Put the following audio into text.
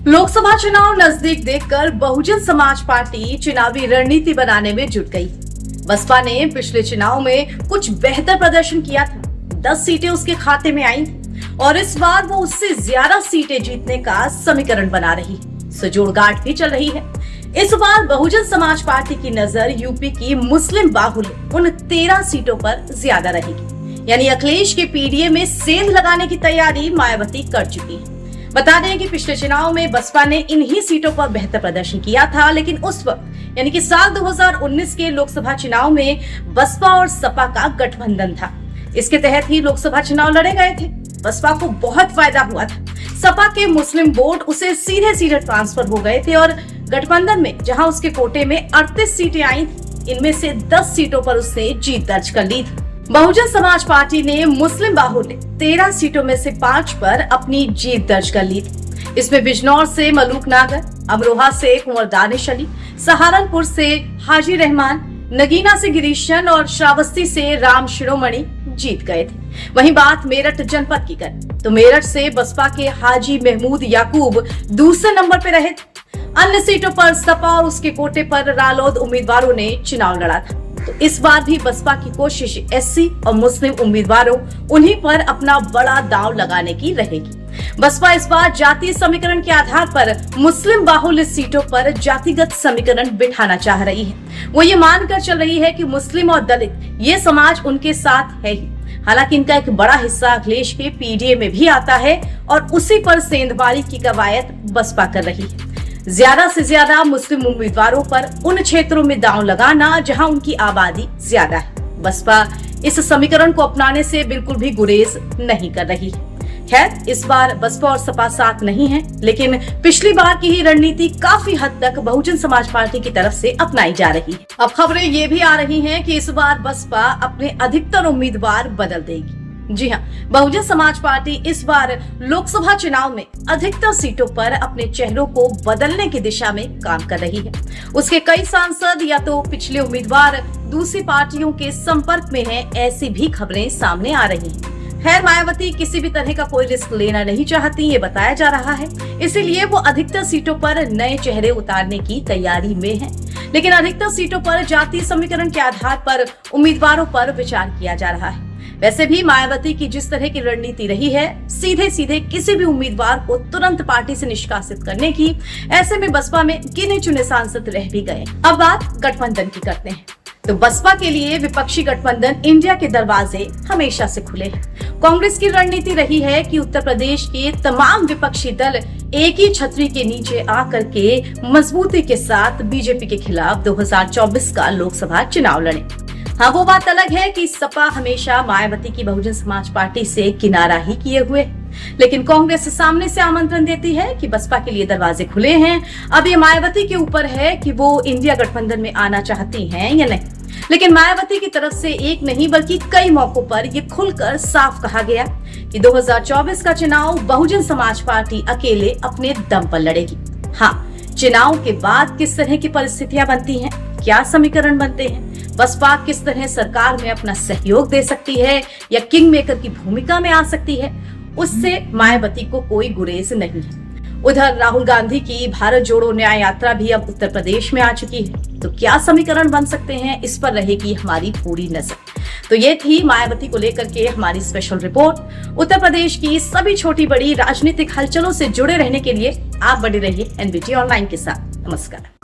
लोकसभा चुनाव नजदीक देखकर बहुजन समाज पार्टी चुनावी रणनीति बनाने में जुट गई। बसपा ने पिछले चुनाव में कुछ बेहतर प्रदर्शन किया था, 10 सीटें उसके खाते में आई और इस बार वो उससे ज्यादा सीटें जीतने का समीकरण बना रही, जोड़गांठ भी चल रही है। इस बार बहुजन समाज पार्टी की नजर यूपी की मुस्लिम बाहुल्य उन 13 सीटों पर ज्यादा रहेगी, यानी अखिलेश के पीडीए में सेंध लगाने की तैयारी मायावती कर चुकी है। बता दें कि पिछले चुनाव में बसपा ने इन्हीं सीटों पर बेहतर प्रदर्शन किया था, लेकिन उस वक्त यानी कि साल 2019 के लोकसभा चुनाव में बसपा और सपा का गठबंधन था। इसके तहत ही लोकसभा चुनाव लड़े गए थे। बसपा को बहुत फायदा हुआ था, सपा के मुस्लिम वोट उसे सीधे सीधे ट्रांसफर हो गए थे और गठबंधन में जहां उसके कोटे में 38 सीटें आई थी, इनमें से 10 सीटों पर उसने जीत दर्ज कर ली थी। बहुजन समाज पार्टी ने मुस्लिम बाहुल्य 13 सीटों में से 5 पर अपनी जीत दर्ज कर ली थी। इसमें बिजनौर से मलूक नागर, अमरोहा से कुंवर दानिश अली, सहारनपुर से हाजी रहमान, नगीना से गिरीशन और श्रावस्ती से राम शिरोमणि जीत गए थे। वहीं बात मेरठ जनपद की करें तो मेरठ से बसपा के हाजी महमूद याकूब दूसरे नंबर पर रहे थे। अन्य सीटों पर सपा और उसके कोटे पर रालोद उम्मीदवारों ने चुनाव लड़ा था। तो इस बार भी बसपा की कोशिश एससी और मुस्लिम उम्मीदवारों उन्हीं पर अपना बड़ा दांव लगाने की रहेगी। बसपा इस बार जातीय समीकरण के आधार पर मुस्लिम बाहुल्य सीटों पर जातिगत समीकरण बिठाना चाह रही है। वो ये मानकर चल रही है कि मुस्लिम और दलित ये समाज उनके साथ है ही। हालांकि इनका एक बड़ा हिस्सा अखिलेश के पीडीए में भी आता है और उसी पर सेंधमारी की कवायद बसपा कर रही है। ज्यादा से ज्यादा मुस्लिम उम्मीदवारों पर उन क्षेत्रों में दांव लगाना जहां उनकी आबादी ज्यादा है। बसपा इस समीकरण को अपनाने से बिल्कुल भी गुरेज नहीं कर रही है। खैर, इस बार बसपा और सपा साथ नहीं है, लेकिन पिछली बार की ही रणनीति काफी हद तक बहुजन समाज पार्टी की तरफ से अपनाई जा रही है। अब खबरें ये भी आ रही हैं कि इस बार बसपा अपने अधिकतर उम्मीदवार बदल देगी। जी हाँ, बहुजन समाज पार्टी इस बार लोकसभा चुनाव में अधिकतर सीटों पर अपने चेहरों को बदलने की दिशा में काम कर रही है। उसके कई सांसद या तो पिछले उम्मीदवार दूसरी पार्टियों के संपर्क में हैं, ऐसी भी खबरें सामने आ रही हैं। खैर, मायावती किसी भी तरह का कोई रिस्क लेना नहीं चाहती, ये बताया जा रहा है। इसीलिए वो अधिकतर सीटों पर नए चेहरे उतारने की तैयारी में है, लेकिन अधिकतर सीटों पर जातीय समीकरण के आधार पर उम्मीदवारों पर विचार किया जा रहा है। वैसे भी मायावती की जिस तरह की रणनीति रही है, सीधे सीधे किसी भी उम्मीदवार को तुरंत पार्टी से निष्कासित करने की, ऐसे में बसपा में गिने चुने सांसद रह भी गए। अब बात गठबंधन की करते हैं तो बसपा के लिए विपक्षी गठबंधन इंडिया के दरवाजे हमेशा से खुले हैं। कांग्रेस की रणनीति रही है कि उत्तर प्रदेश के तमाम विपक्षी दल एक ही छतरी के नीचे आकर के मजबूती के साथ बीजेपी के खिलाफ 2024 का लोकसभा चुनाव लड़े। हाँ, वो बात अलग है कि सपा हमेशा मायावती की बहुजन समाज पार्टी से किनारा ही किए हुए, लेकिन कांग्रेस सामने से आमंत्रण देती है कि बसपा के लिए दरवाजे खुले हैं। अब ये मायावती के ऊपर है कि वो इंडिया गठबंधन में आना चाहती हैं या नहीं। लेकिन मायावती की तरफ से एक नहीं बल्कि कई मौकों पर ये खुलकर साफ कहा गया कि 2024 का चुनाव बहुजन समाज पार्टी अकेले अपने दम पर लड़ेगी। हाँ, चुनाव के बाद किस तरह की परिस्थितियां बनती हैं, क्या समीकरण बनते हैं, बसपा किस तरह सरकार में अपना सहयोग दे सकती है या किंग मेकर की भूमिका में आ सकती है, उससे मायावती को कोई गुरेज नहीं है। उधर राहुल गांधी की भारत जोड़ो न्याय यात्रा भी अब उत्तर प्रदेश में आ चुकी है, तो क्या समीकरण बन सकते हैं, इस पर रहेगी हमारी पूरी नजर। तो ये थी मायावती को लेकर के हमारी स्पेशल रिपोर्ट। उत्तर प्रदेश की सभी छोटी बड़ी राजनीतिक हलचलों से जुड़े रहने के लिए आप बने रहिए एनबीटी ऑनलाइन के साथ। नमस्कार।